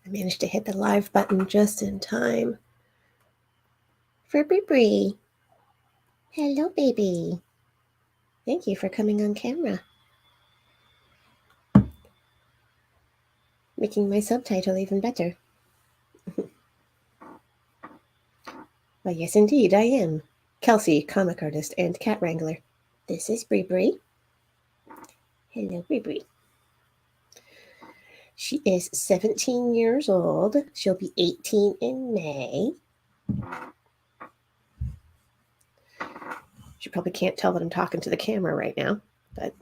I managed to hit the live button just in time for Bree. Hello, baby. Thank you for coming on camera. Making my subtitle even better. Well, yes, indeed, I am. Kelci, comic artist and cat wrangler. This is Bree. Hello, Bree. She is 17 years old. She'll be 18 in May. She probably can't tell that I'm talking to the camera right now, but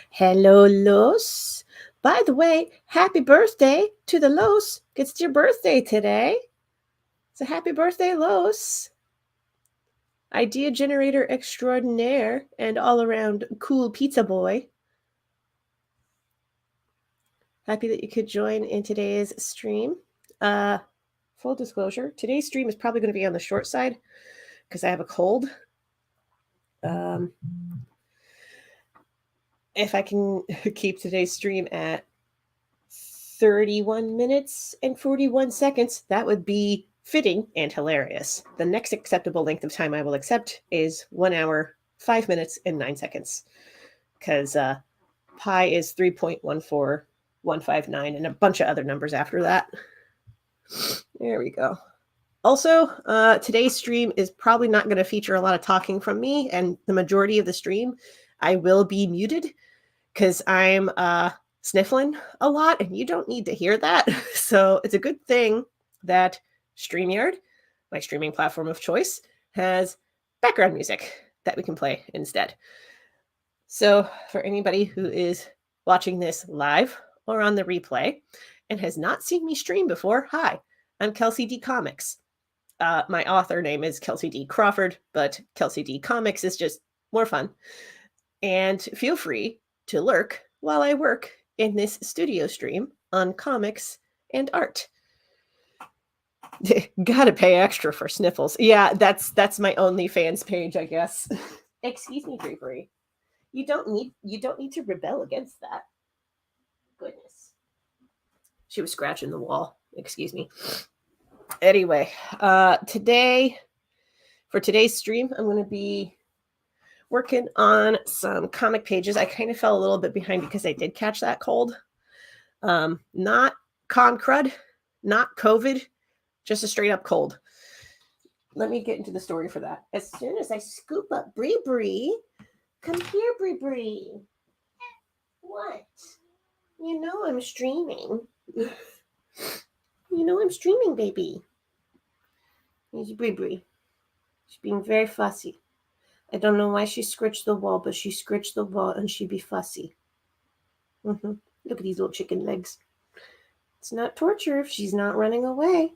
hello, Los. By the way, happy birthday to the Los. It's your birthday today. So happy birthday, Los. Idea generator extraordinaire and all-around cool pizza boy. Happy that you could join in today's stream. Full disclosure, today's stream is probably going to be on the short side because I have a cold. If I can keep today's stream at 31 minutes and 41 seconds, that would be fitting and hilarious. The next acceptable length of time I will accept is 1 hour, 5 minutes, and 9 seconds. Because pi is 3.14159 and a bunch of other numbers after that. There we go. Also, today's stream is probably not going to feature a lot of talking from me, and the majority of the stream, I will be muted because I'm sniffling a lot, and you don't need to hear that. So it's a good thing that Streamyard, my streaming platform of choice, has background music that we can play instead. So for anybody who is watching this live or on the replay and has not seen me stream before, hi, I'm KelciDComics. My author name is Kelsey D. Crawford, but KelciDComics is just more fun. And feel free to lurk while I work in this studio stream on comics and art. Gotta pay extra for sniffles. Yeah, that's my OnlyFans page, I guess. Excuse me, Drapery. You don't need to rebel against that. Goodness. She was scratching the wall. Excuse me. Anyway, for today's stream, I'm going to be working on some comic pages. I kind of fell a little bit behind because I did catch that cold. Not con crud, not COVID, just a straight up cold. Let me get into the story for that. As soon as I scoop up Bree, come here, Bree. What? You know I'm streaming. You know I'm streaming, baby. Here's Bree. She's being very fussy. I don't know why she scritched the wall, but she scritched the wall and she'd be fussy. Look at these little chicken legs. It's not torture if she's not running away.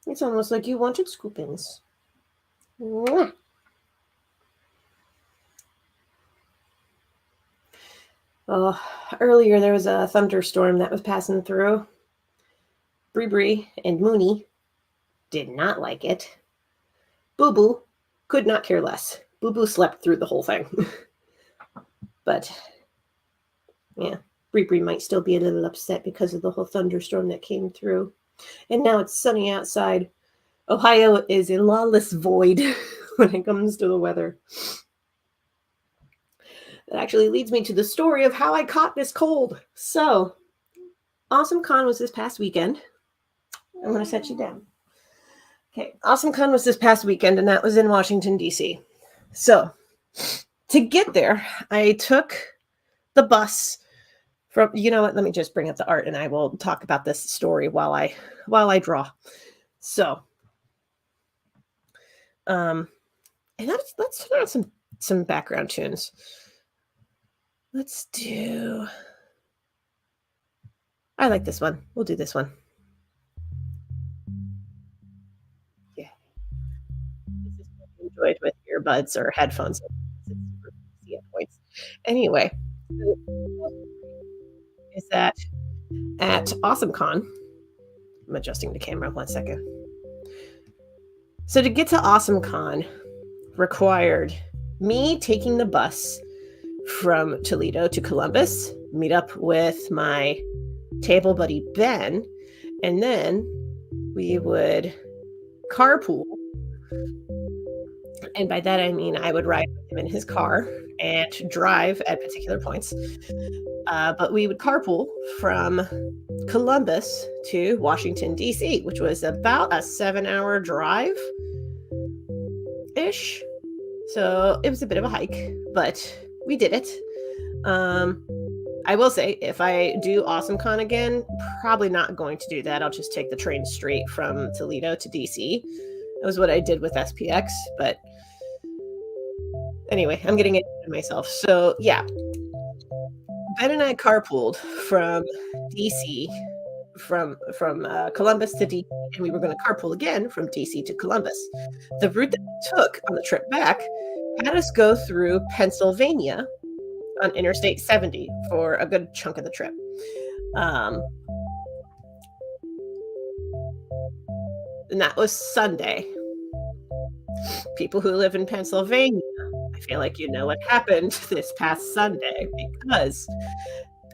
It's almost like you wanted scoopings. Mwah. Oh, earlier there was a thunderstorm that was passing through. Bree and Mooney did not like it. Boo Boo could not care less. Boo Boo slept through the whole thing. But yeah, Bree might still be a little upset because of the whole thunderstorm that came through. And now it's sunny outside. Ohio is a lawless void when it comes to the weather. That actually leads me to the story of how I caught this cold. So, AwesomeCon was this past weekend. I'm going to set you down. Okay, AwesomeCon was this past weekend, and that was in Washington, D.C. So, to get there, I took the bus from, you know what, let me just bring up the art, and I will talk about this story while I draw. So, and let's turn on some background tunes. Let's do, I like this one. We'll do this one. Yeah. This is what I enjoyed with earbuds or headphones. It's super easy at points. Anyway, is that at AwesomeCon, I'm adjusting the camera 1 second. So to get to AwesomeCon required me taking the bus from Toledo to Columbus, meet up with my table buddy Ben, and then we would carpool. And by that I mean I would ride with him in his car and drive at particular points. But we would carpool from Columbus to Washington, D.C., which was about a 7-hour drive-ish. So it was a bit of a hike, but we did it. I will say, if I do AwesomeCon again, probably not going to do that. I'll just take the train straight from Toledo to DC. That was what I did with SPX, but anyway, I'm getting into myself. So yeah, Ben and I carpooled from DC, from Columbus to DC, and we were going to carpool again from DC to Columbus. The route that we took on the trip back had us go through Pennsylvania on Interstate 70 for a good chunk of the trip. And that was Sunday. People who live in Pennsylvania, I feel like you know what happened this past Sunday, because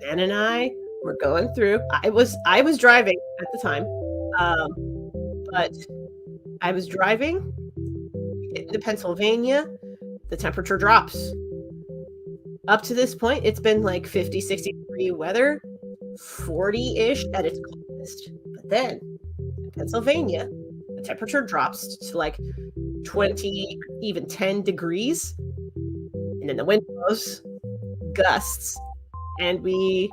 Ben and I were going through. I was driving at the time, but I was driving into Pennsylvania. The temperature drops. Up to this point, it's been like 50, 60 degree weather, 40-ish at its coldest. But then in Pennsylvania, the temperature drops to like 20, even 10 degrees. And then the wind blows, gusts, and we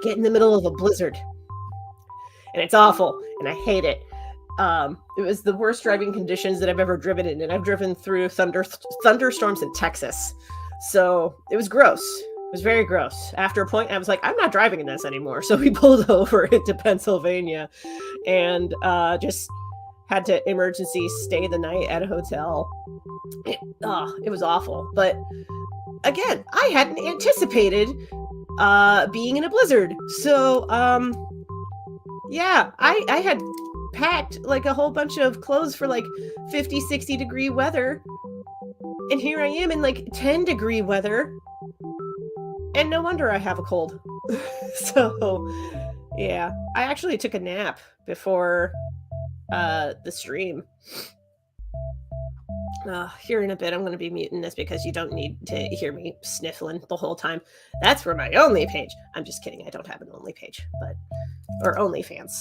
get in the middle of a blizzard. And it's awful, and I hate it. It was the worst driving conditions that I've ever driven in, and I've driven through thunderstorms in Texas. So it was gross. It was very gross. After a point, I was like, I'm not driving in this anymore. So we pulled over into Pennsylvania and just had to emergency stay the night at a hotel. It was awful. But again, I hadn't anticipated being in a blizzard. So yeah, I had packed like a whole bunch of clothes for like 50, 60 degree weather. And here I am in like 10 degree weather. And no wonder I have a cold. So, yeah. I actually took a nap before the stream. Here in a bit, I'm going to be muting this because you don't need to hear me sniffling the whole time. That's for my Only page. I'm just kidding. I don't have an Only page, or OnlyFans,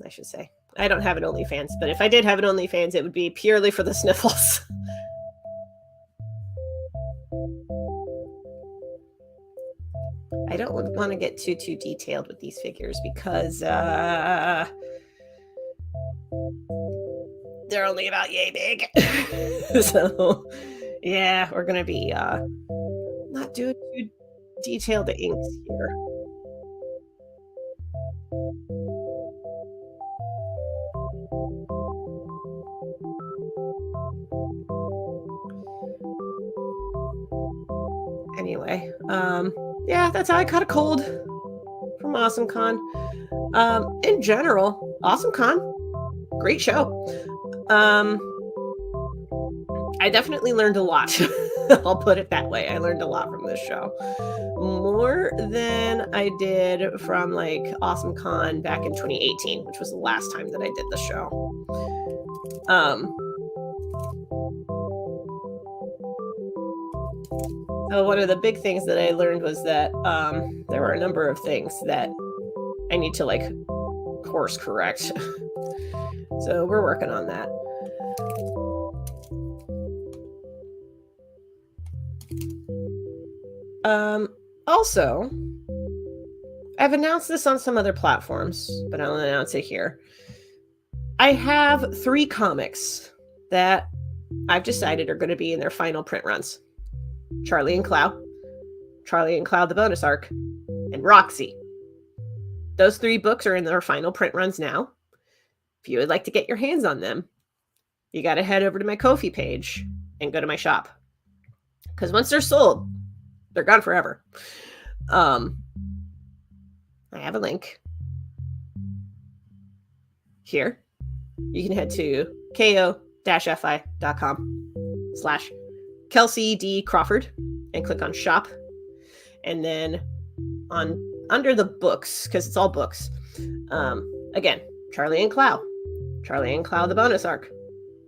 I should say. I don't have an OnlyFans, but if I did have an OnlyFans, it would be purely for the sniffles. I don't want to get too detailed with these figures because they're only about yay big. So yeah, we're gonna be not doing too detailed inks here. Anyway, yeah, that's how I caught a cold from AwesomeCon. In general, AwesomeCon, great show. I definitely learned a lot. I'll put it that way. I learned a lot from this show. More than I did from like AwesomeCon back in 2018, which was the last time that I did the show. So one of the big things that I learned was that there were a number of things that I need to like course correct. So we're working on that. Also, I've announced this on some other platforms, but I'll announce it here. I have 3 comics that I've decided are going to be in their final print runs. Charlie and Clow, the bonus arc, and Roxy. Those 3 books are in their final print runs now. If you would like to get your hands on them, you got to head over to my Ko-fi page and go to my shop. Because once they're sold, they're gone forever. I have a link here. You can head to ko-fi.com/KelciDCrawford and click on shop. And then under the books, because it's all books, again, Charlie and Clow, the bonus arc,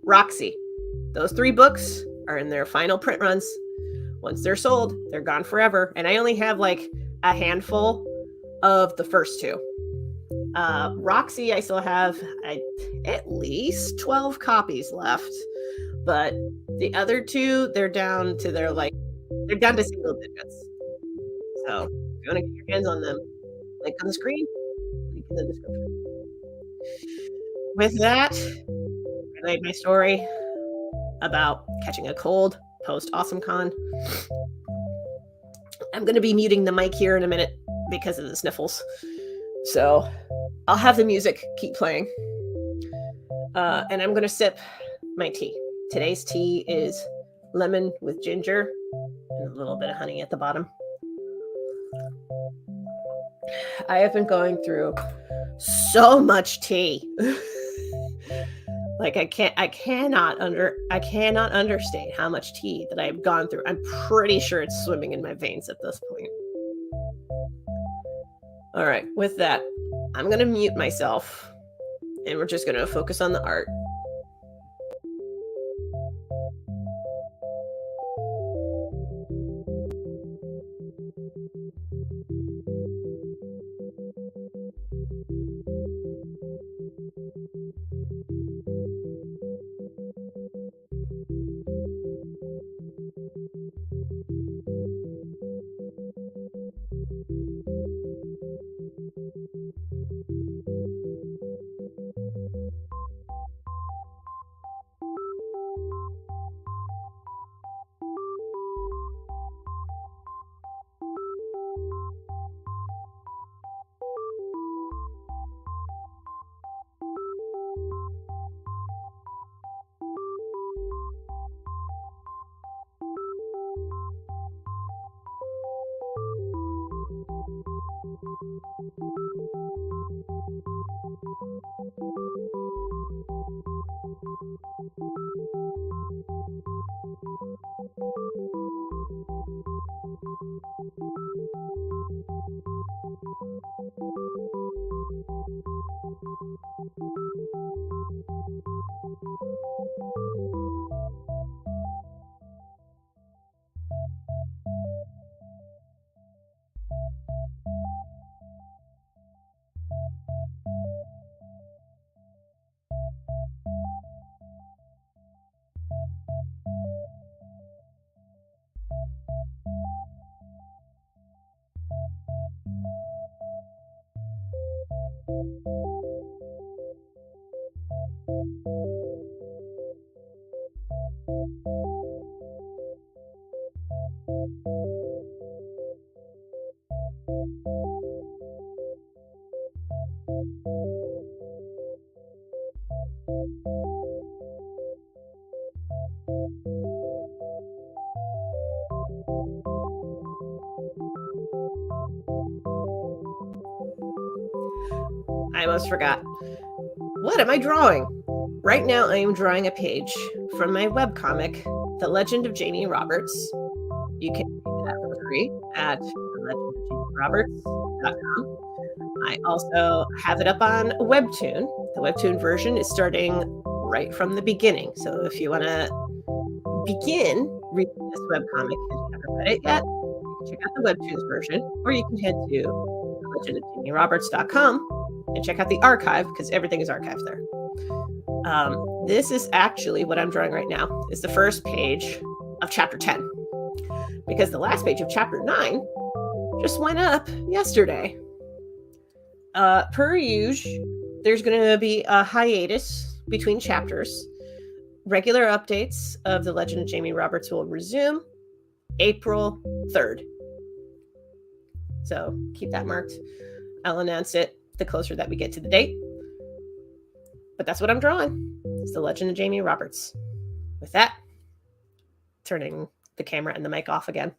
Roxy. Those 3 books are in their final print runs. Once they're sold, they're gone forever. And I only have like a handful of the first 2. Roxy, I still have at least 12 copies left, but the other 2, they're down to single digits. So if you want to get your hands on them, link on the screen, link in the description. With that, I relate my story about catching a cold post AwesomeCon. I'm going to be muting the mic here in a minute because of the sniffles. So I'll have the music keep playing. And I'm going to sip my tea. Today's tea is lemon with ginger and a little bit of honey at the bottom. I have been going through so much tea. Like I cannot understate how much tea that I've gone through. I'm pretty sure it's swimming in my veins at this point. All right, with that, I'm going to mute myself and we're just going to focus on the art. I almost forgot. What am I drawing? Right now, I am drawing a page from my webcomic, The Legend of Jamie Roberts. You can read that for free at thelegendofjamieroberts.com. I also have it up on Webtoon. The Webtoon version is starting right from the beginning. So if you want to begin reading this webcomic and you haven't read it yet, you can check out the Webtoons version, or you can head to thelegendofjamieroberts.com and check out the archive, because everything is archived there. This is actually what I'm drawing right now, is the first page of chapter 10, because the last page of chapter 9 just went up yesterday. Per usual, there's going to be a hiatus between chapters. Regular updates of The Legend of Jamie Roberts will resume April 3rd. So keep that marked. I'll announce it the closer that we get to the date. But that's what I'm drawing. It's The Legend of Jamie Roberts. With that, turning the camera and the mic off again.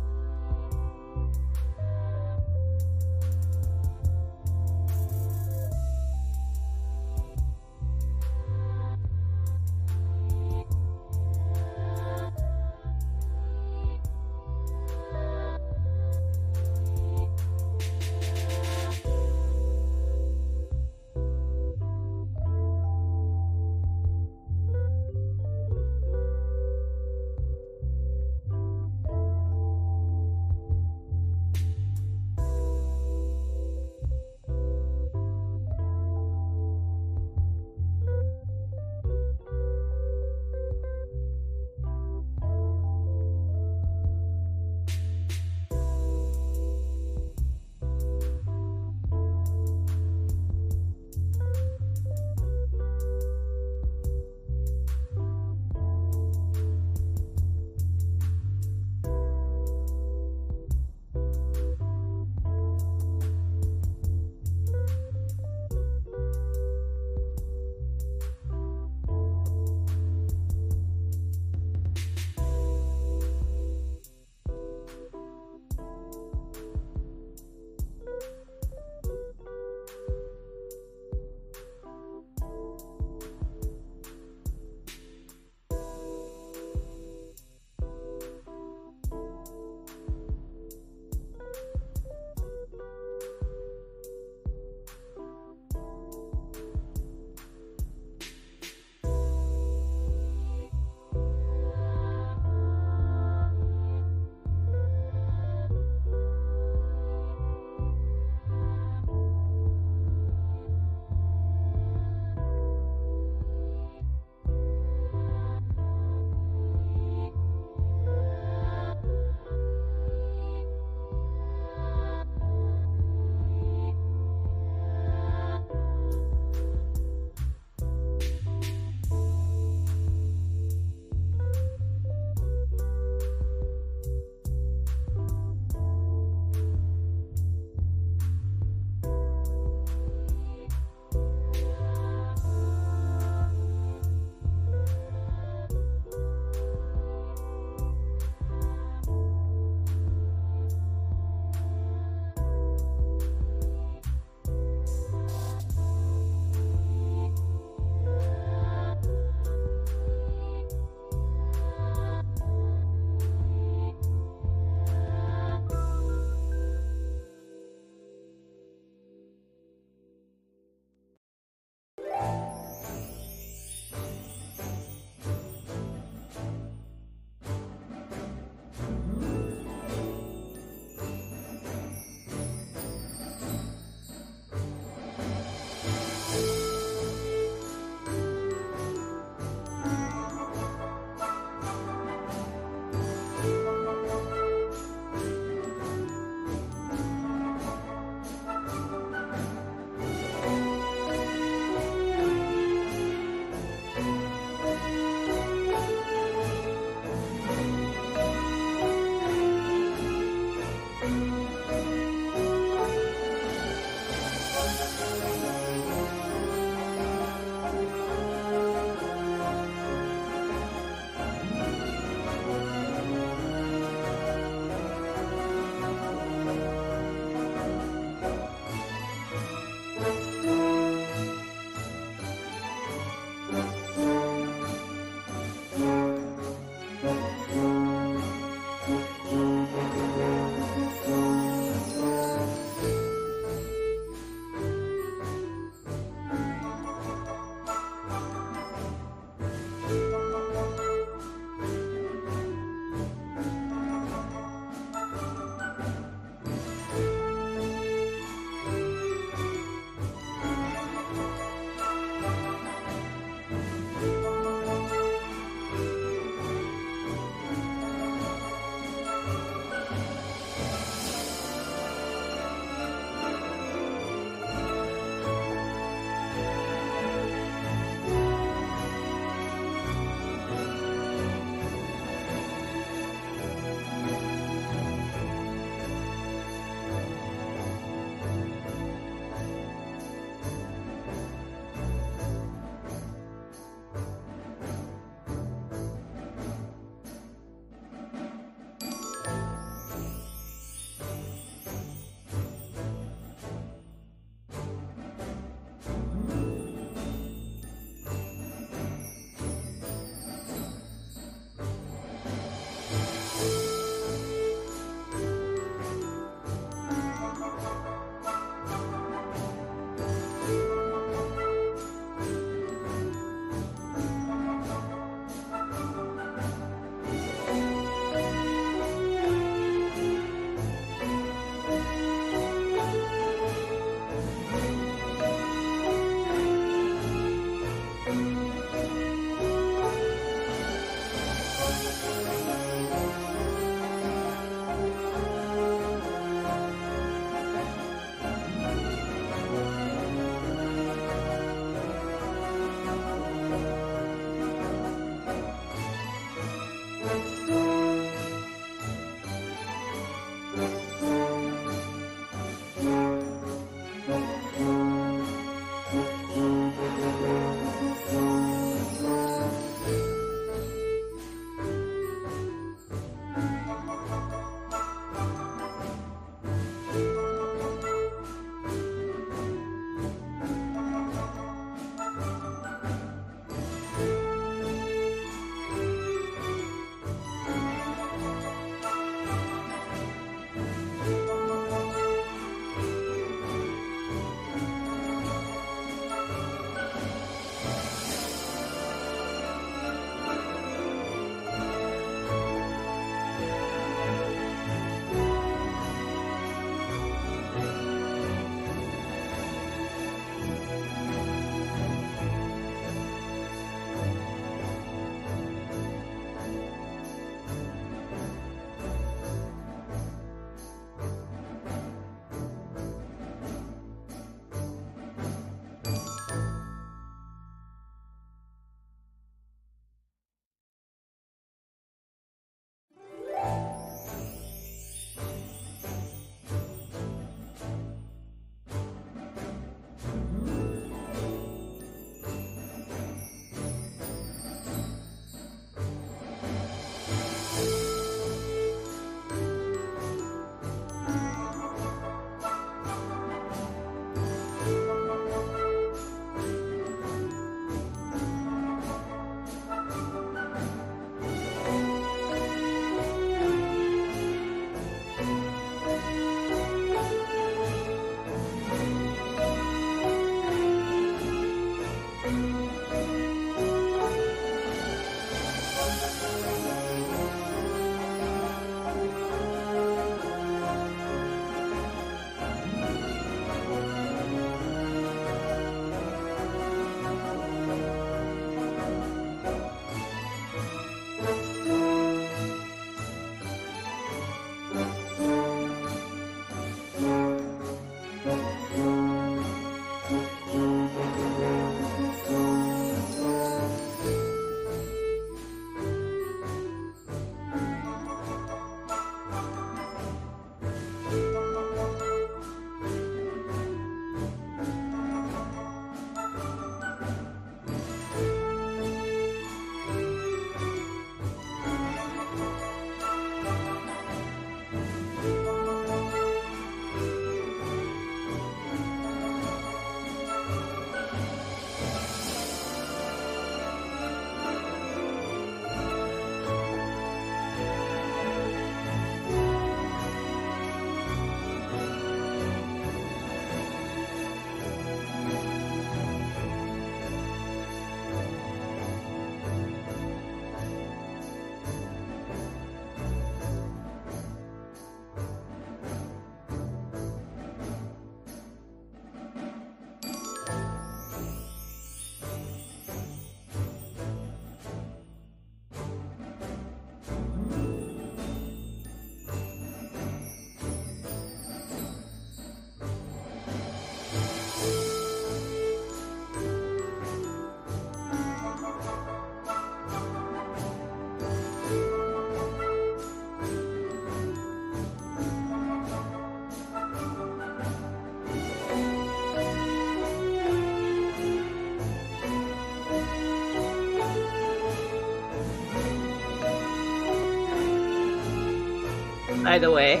By the way,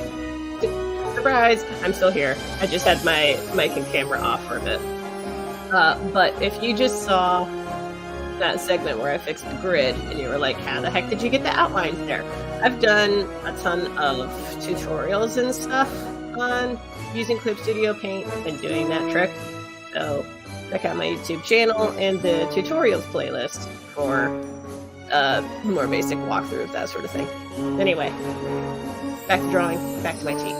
surprise, I'm still here. I just had my mic and camera off for a bit. But if you just saw that segment where I fixed the grid and you were like, how the heck did you get the outlines there? I've done a ton of tutorials and stuff on using Clip Studio Paint and doing that trick. So check out my YouTube channel and the tutorials playlist for more basic walkthrough of that sort of thing. Anyway, back to drawing, back to my tea.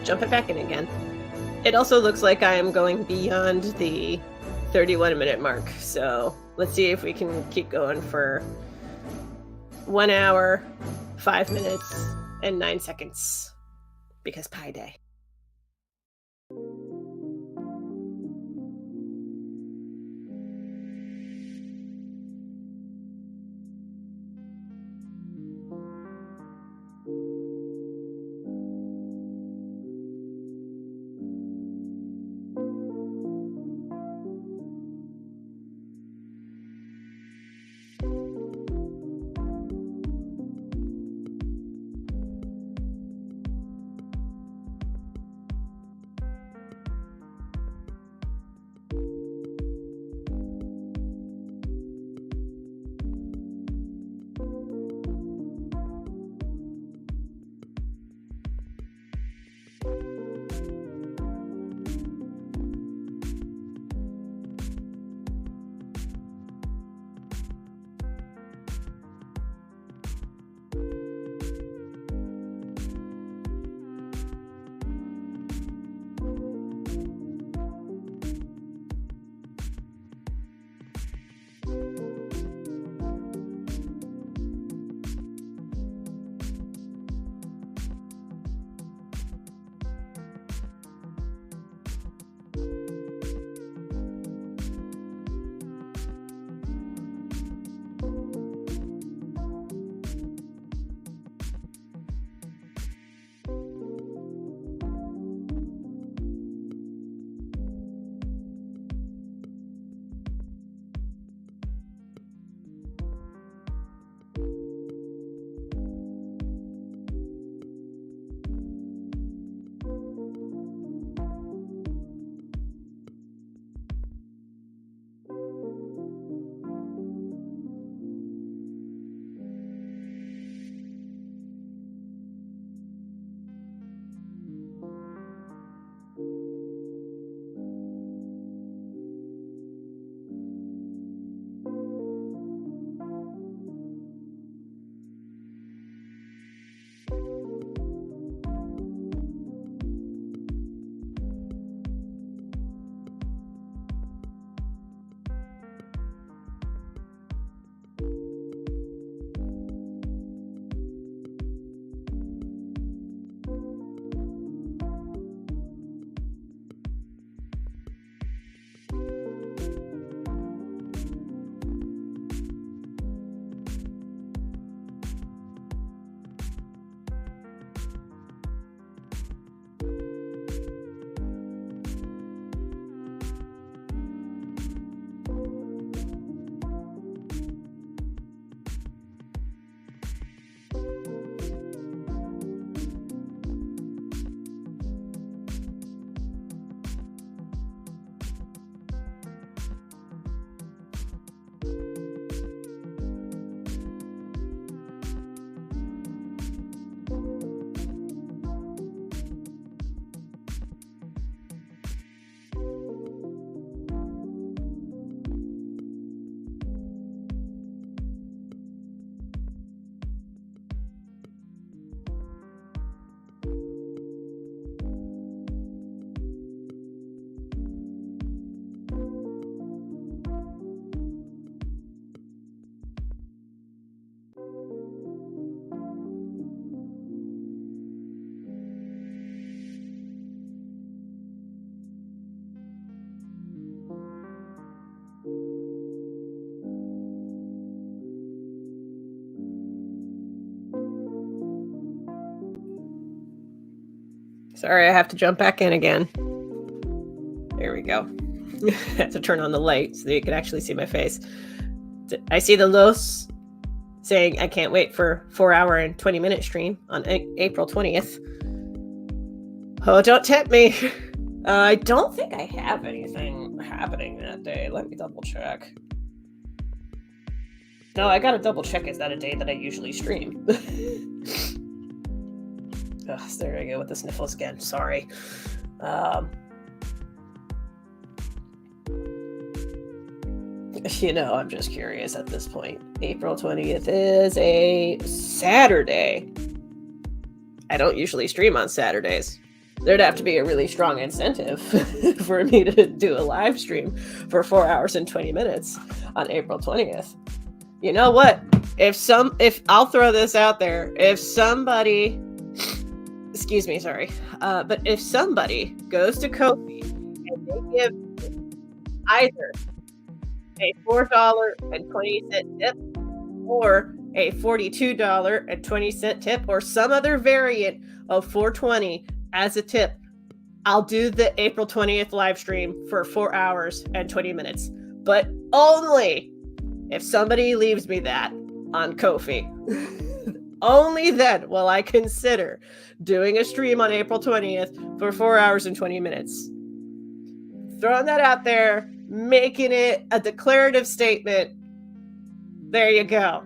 Jump it back in again. It also looks like I am going beyond the 31-minute mark, so let's see if we can keep going for 1 hour, 5 minutes, and 9 seconds, because Pi Day. Sorry, I have to jump back in again. There we go. I have to turn on the light so that you can actually see my face. I see the Los saying I can't wait for 4-hour and 20-minute stream on April 20th. Oh, don't tempt me. I don't think I have anything happening that day. Let me double check. No, I gotta double check. Is that a day that I usually stream? Oh, there I go with the sniffles again. Sorry. You know, I'm just curious at this point. April 20th is a Saturday. I don't usually stream on Saturdays. There'd have to be a really strong incentive for me to do a live stream for 4 hours and 20 minutes on April 20th. You know what? If I'll throw this out there, if somebody, excuse me, sorry, but if somebody goes to Ko-fi and they give either a $4.20 tip or a $42.20 tip or some other variant of $4.20 as a tip, I'll do the April 20th live stream for 4 hours and 20 minutes. But only if somebody leaves me that on Ko-fi. Only then will I consider doing a stream on April 20th for 4 hours and 20 minutes. Throwing that out there, making it a declarative statement. There you go.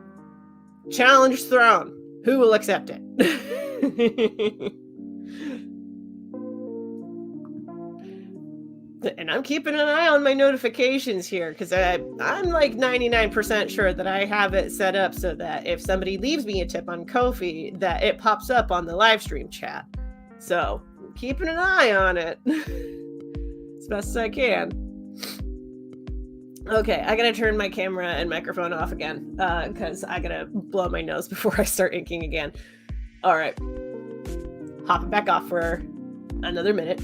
Challenge thrown. Who will accept it? And I'm keeping an eye on my notifications here because I'm like 99% sure that I have it set up so that if somebody leaves me a tip on Ko-fi, that it pops up on the live stream chat. So I'm keeping an eye on it as best as I can. Okay, I gotta turn my camera and microphone off again because I gotta blow my nose before I start inking again. All right, hopping back off for another minute.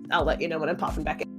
I'll let you know when I'm popping back in.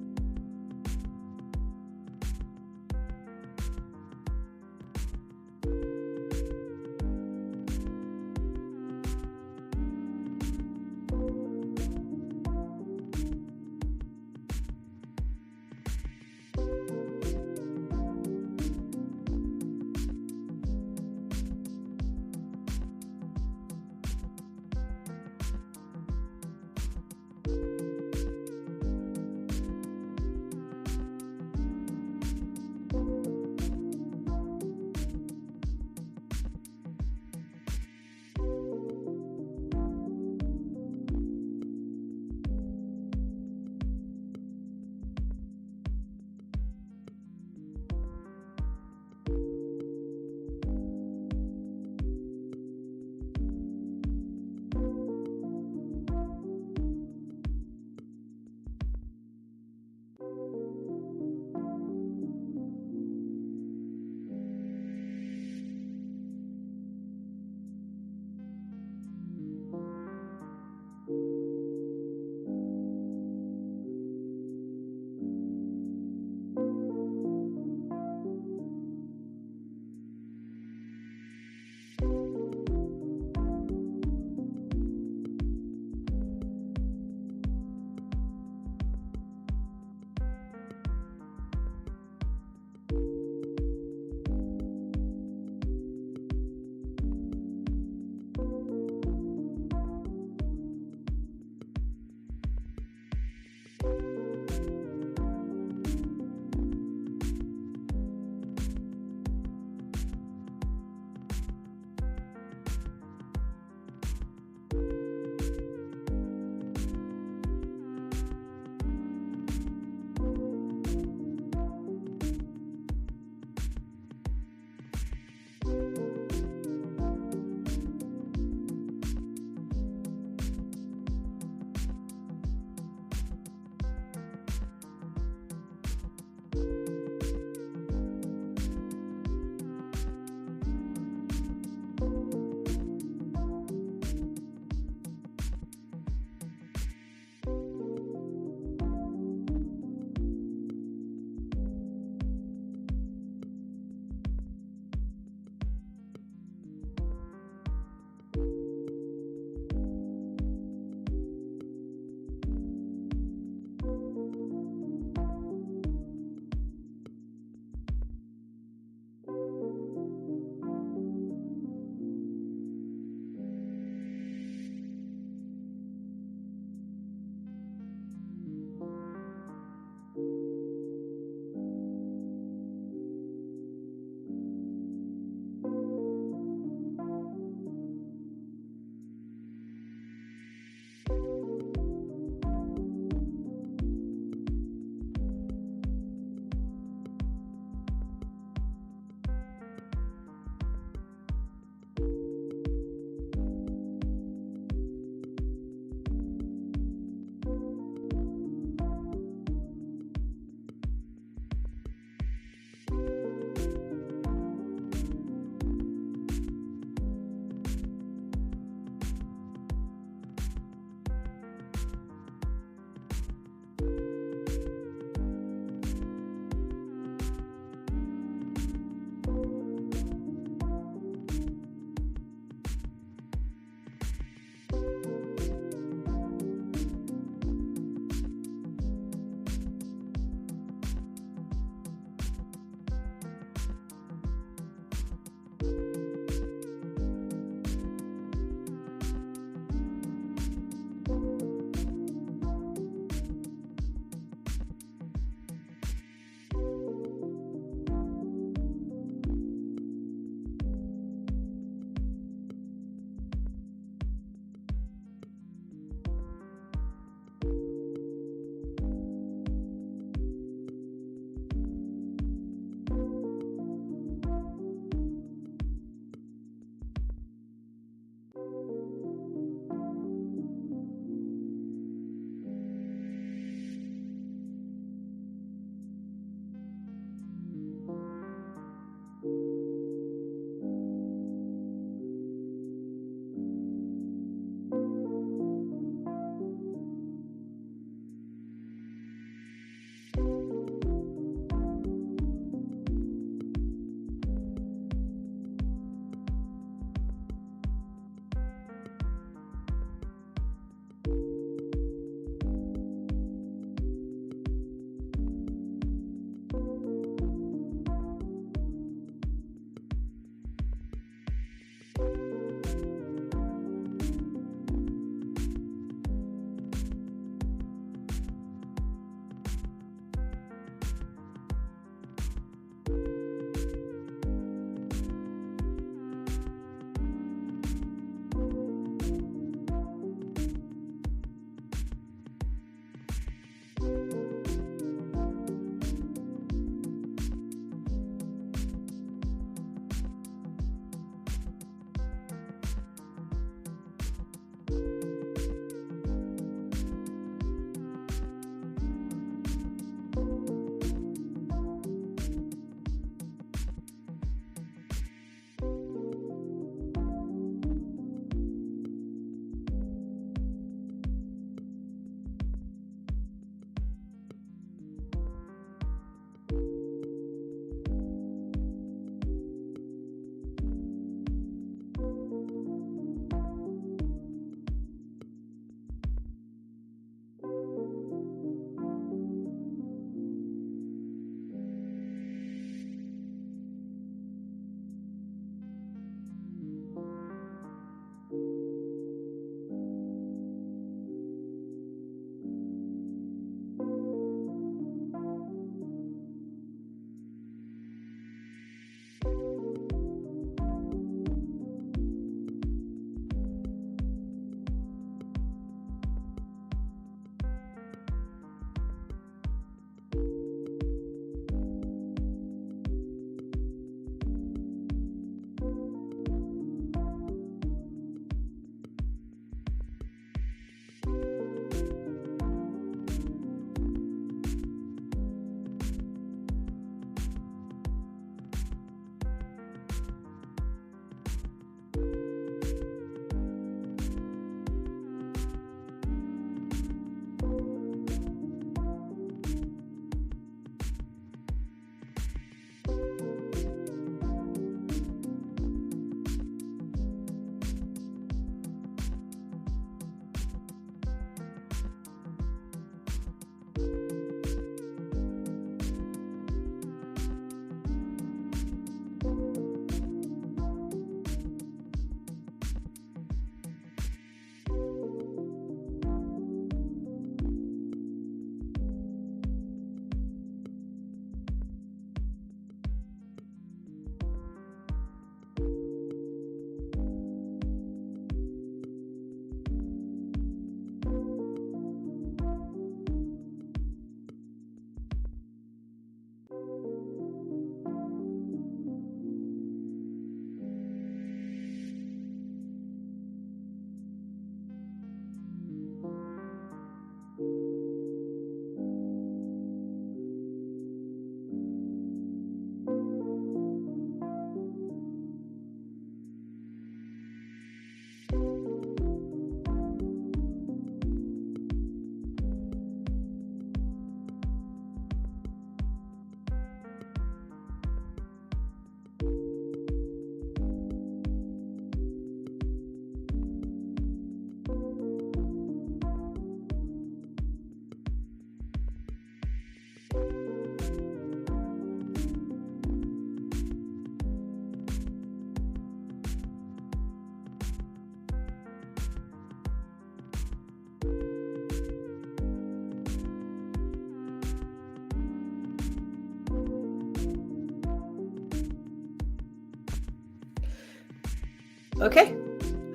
Okay,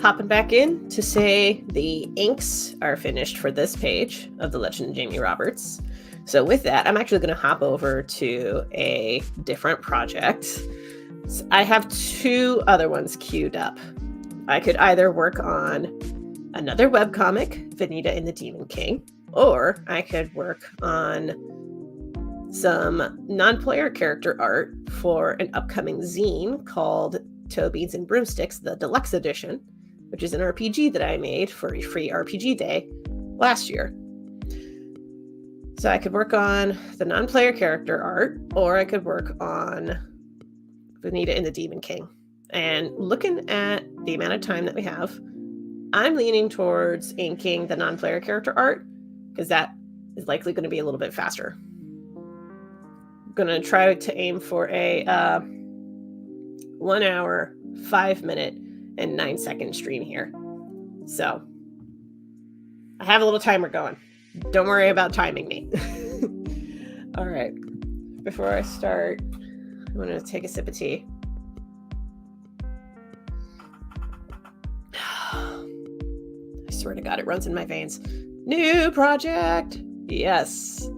hopping back in to say the inks are finished for this page of The Legend of Jamie Roberts. So with that, I'm actually going to hop over to a different project. So I have 2 other ones queued up. I could either work on another webcomic, Vanita and the Demon King, or I could work on some non-player character art for an upcoming zine called Toe Beans and Broomsticks, the Deluxe Edition, which is an RPG that I made for a free RPG day last year. So I could work on the non-player character art, or I could work on Vanita and the Demon King. And looking at the amount of time that we have, I'm leaning towards inking the non-player character art because that is likely going to be a little bit faster. I'm going to try to aim for a 1 hour, 5 minute, and 9 second stream here. So I have a little timer going. Don't worry about timing me. All right. Before I start, I'm going to take a sip of tea. I swear to God, it runs in my veins. New project. Yes.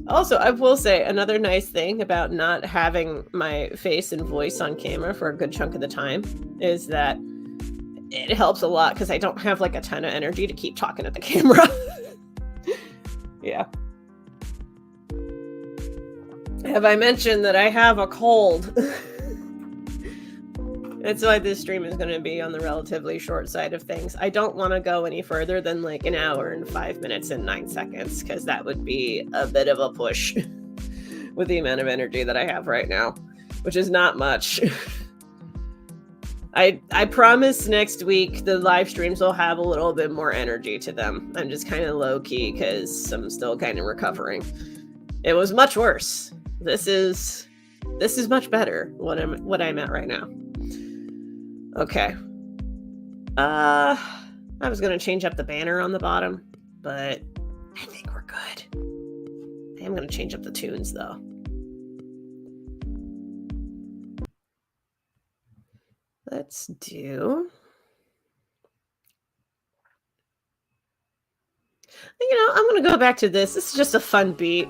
Also, I will say another nice thing about not having my face and voice on camera for a good chunk of the time is that it helps a lot because I don't have like a ton of energy to keep talking at the camera. Yeah. Have I mentioned that I have a cold? That's why this stream is going to be on the relatively short side of things. I don't want to go any further than like 1 hour and 5 minutes and 9 seconds because that would be a bit of a push with the amount of energy that I have right now, which is not much. I promise next week the live streams will have a little bit more energy to them. I'm just kind of low key because I'm still kind of recovering. It was much worse. This is much better what I'm at right now. Okay. I was gonna change up the banner on the bottom, but I think we're good. I am gonna change up the tunes though. Let's do. I'm gonna go back to this. This is just a fun beat.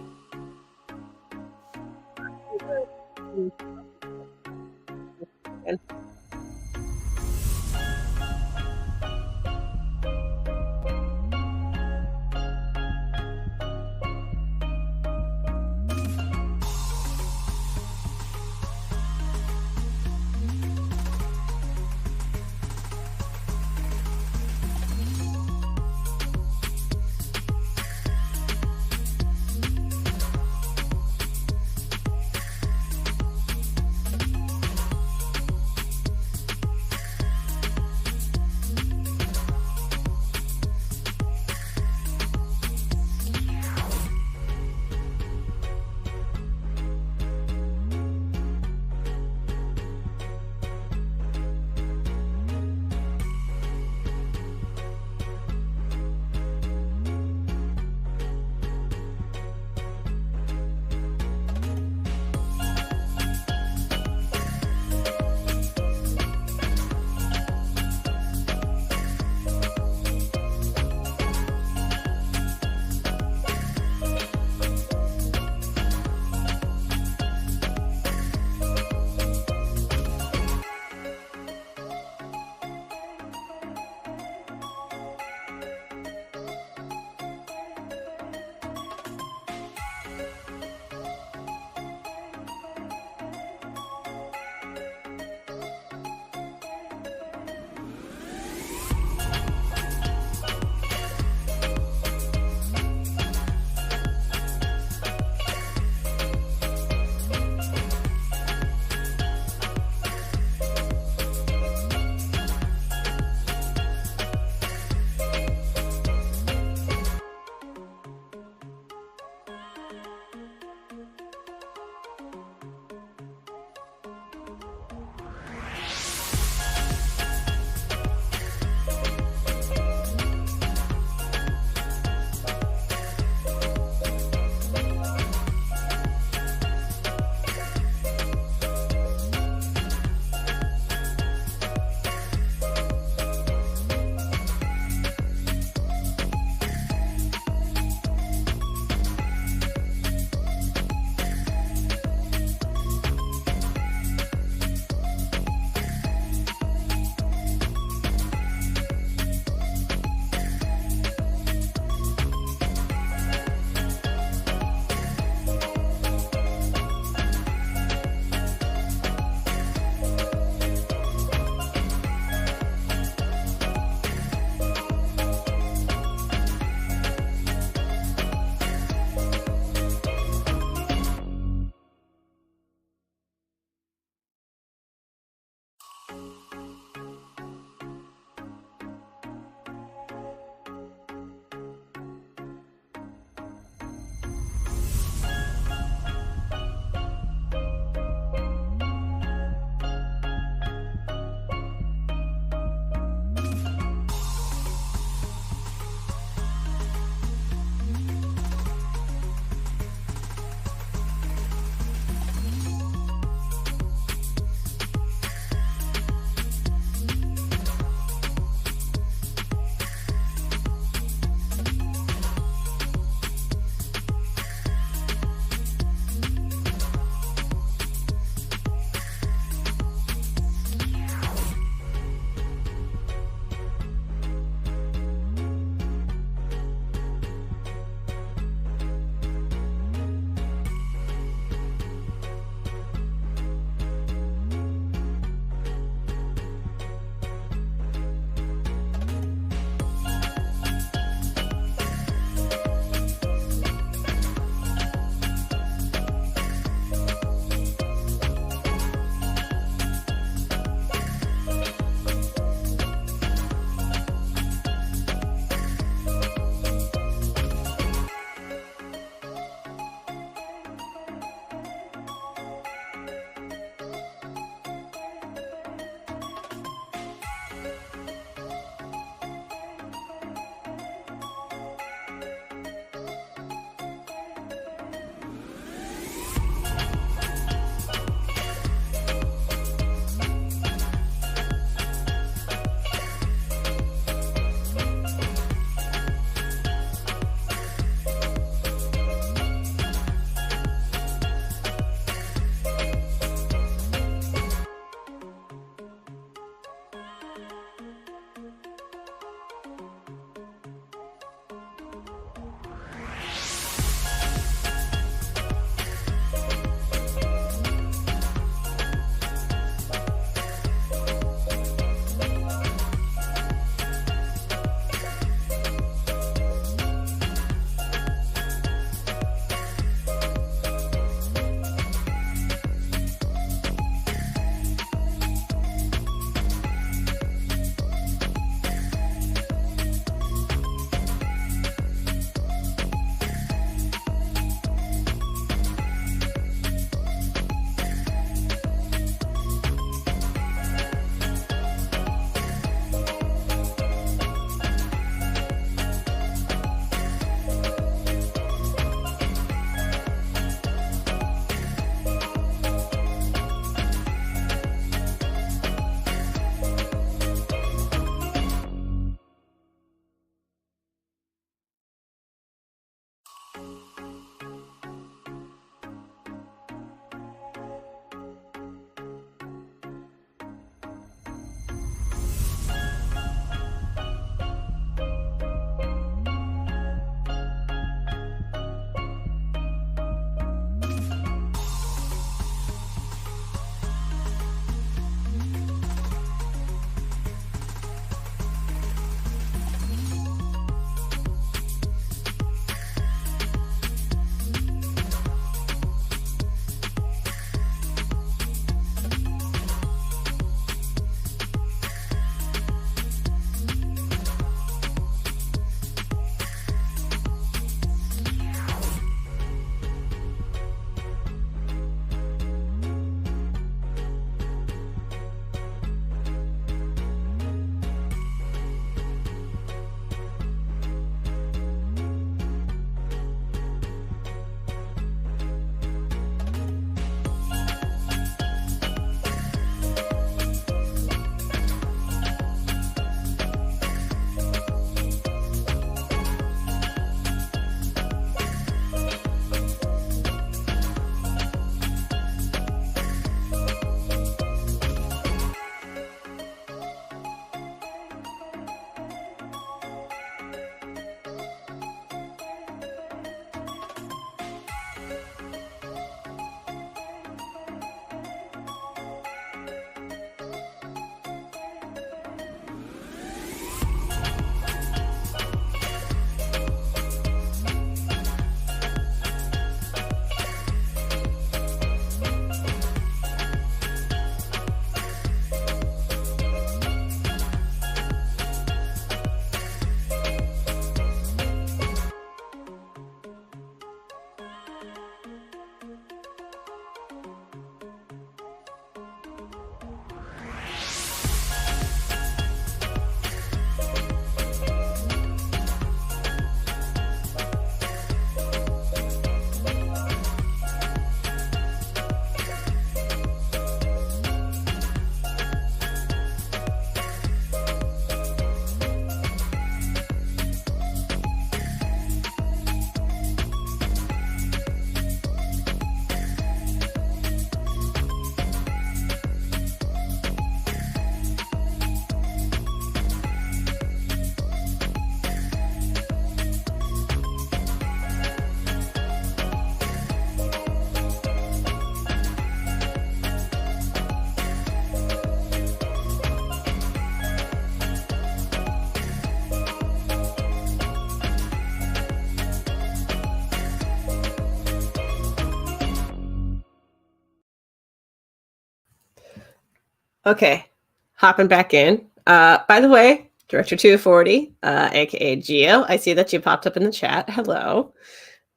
Okay, hopping back in. By the way, Director 240, aka Geo, I see that you popped up in the chat. Hello.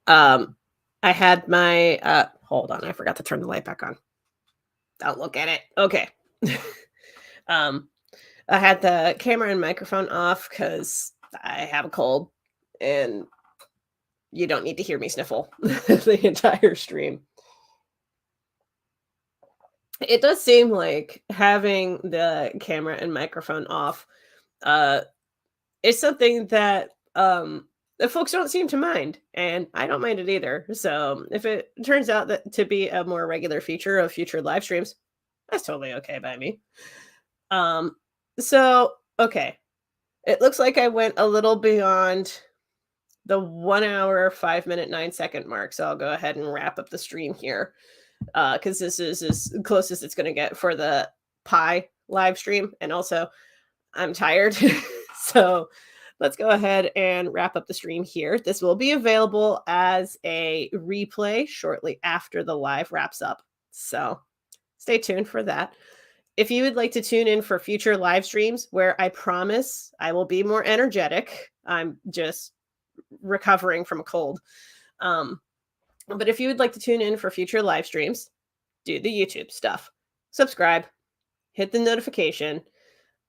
I had my hold on, I forgot to turn the light back on. Don't look at it. Okay. I had the camera and microphone off because I have a cold and you don't need to hear me sniffle the entire stream. It does seem like having the camera and microphone off is something that the folks don't seem to mind, and I don't mind it either. So if it turns out that to be a more regular feature of future live streams, that's totally okay by me. So okay, it looks like I went a little beyond the 1 hour, 5 minute, 9 second mark. So I'll go ahead and wrap up the stream here because this is as close as it's going to get for the pie live stream. And also, I'm tired. So let's go ahead and wrap up the stream here. This will be available as a replay shortly after the live wraps up. So stay tuned for that. If you would like to tune in for future live streams where I promise I will be more energetic, I'm just recovering from a cold. But if you would like to tune in for future live streams, do the YouTube stuff. Subscribe, hit the notification,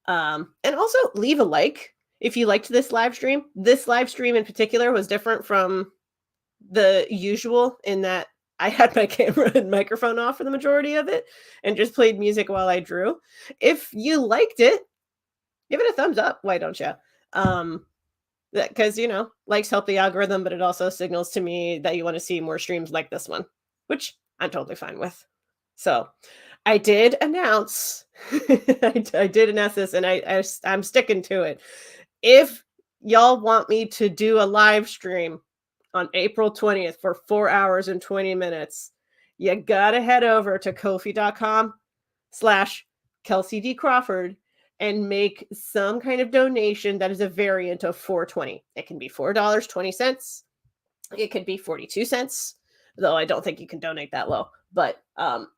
and also leave a like if you liked this live stream. This live stream in particular was different from the usual in that I had my camera and microphone off for the majority of it and just played music while I drew. If you liked it, give it a thumbs up. Why don't you? Because, you know, likes help the algorithm, but it also signals to me that you want to see more streams like this one, which I'm totally fine with. So I did announce, I did announce this, and I'm sticking to it. If y'all want me to do a live stream on April 20th for 4 hours and 20 minutes, you gotta head over to kofi.com/KelciDCrawford and make some kind of donation that is a variant of $4.20. It can be $4.20. It could be 42 cents, though I don't think you can donate that low. But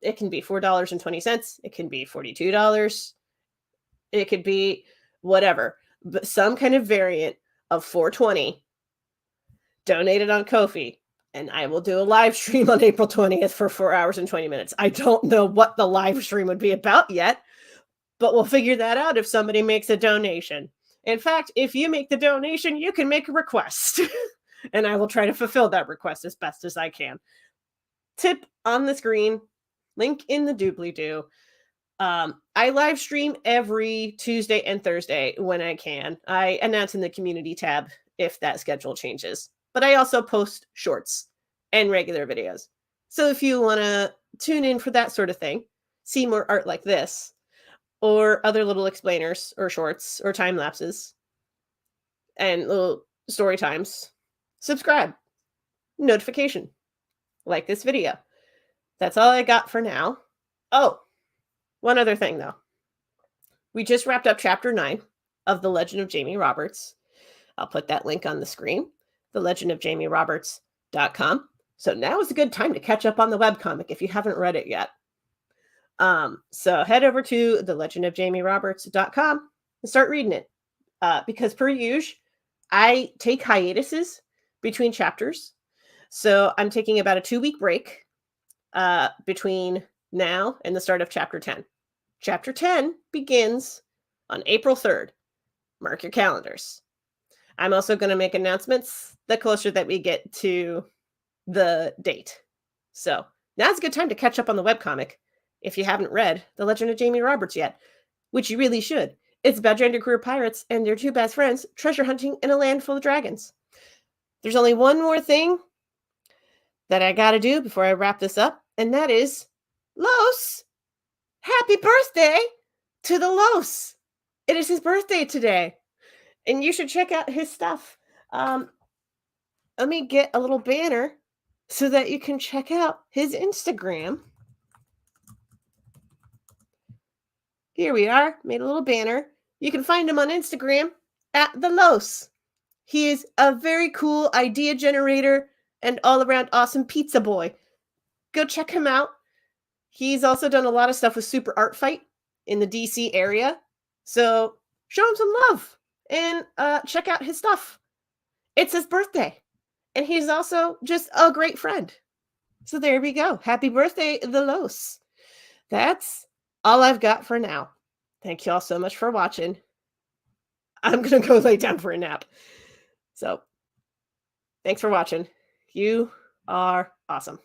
it can be $4.20. It can be $42. It could be whatever. But some kind of variant of $4.20 donated on Ko-fi, and I will do a live stream on April 20th for 4 hours and 20 minutes. I don't know what the live stream would be about yet, but we'll figure that out if somebody makes a donation. In fact, if you make the donation, you can make a request, and I will try to fulfill that request as best as I can. Tip on the screen, link in the doobly-doo. I live stream every Tuesday and Thursday when I can. I announce in the community tab if that schedule changes. But I also post shorts and regular videos. So if you want to tune in for that sort of thing, see more art like this, or other little explainers or shorts or time lapses and little story times, subscribe, notification, like this video. That's all I got for now. Oh, one other thing though. We just wrapped up chapter 9 of The Legend of Jamie Roberts. I'll put that link on the screen, thelegendofjamieroberts.com. So now is a good time to catch up on the webcomic if you haven't read it yet. So head over to thelegendofjamieroberts.com and start reading it. Because per usual, I take hiatuses between chapters. So I'm taking about a 2-week break between now and the start of chapter 10. Chapter 10 begins on April 3rd. Mark your calendars. I'm also going to make announcements the closer that we get to the date. So now's a good time to catch up on the webcomic if you haven't read The Legend of Jamie Roberts yet, which you really should. It's about genderqueer pirates and their two best friends treasure hunting in a land full of dragons. There's only one more thing that I got to do before I wrap this up, and that is Los. Happy birthday to the Los. It is his birthday today, and you should check out his stuff. Let me get a little banner so that you can check out his Instagram. Here we are, made a little banner. You can find him on Instagram at the Los. He is a very cool idea generator and all-around awesome pizza boy. Go check him out. He's also done a lot of stuff with Super Art Fight, in the DC area. So show him some love and check out his stuff. It's his birthday. And he's also just a great friend. So there we go. Happy birthday, thelos. That's all I've got for now. Thank you all so much for watching. I'm going to go lay down for a nap. So thanks for watching. You are awesome.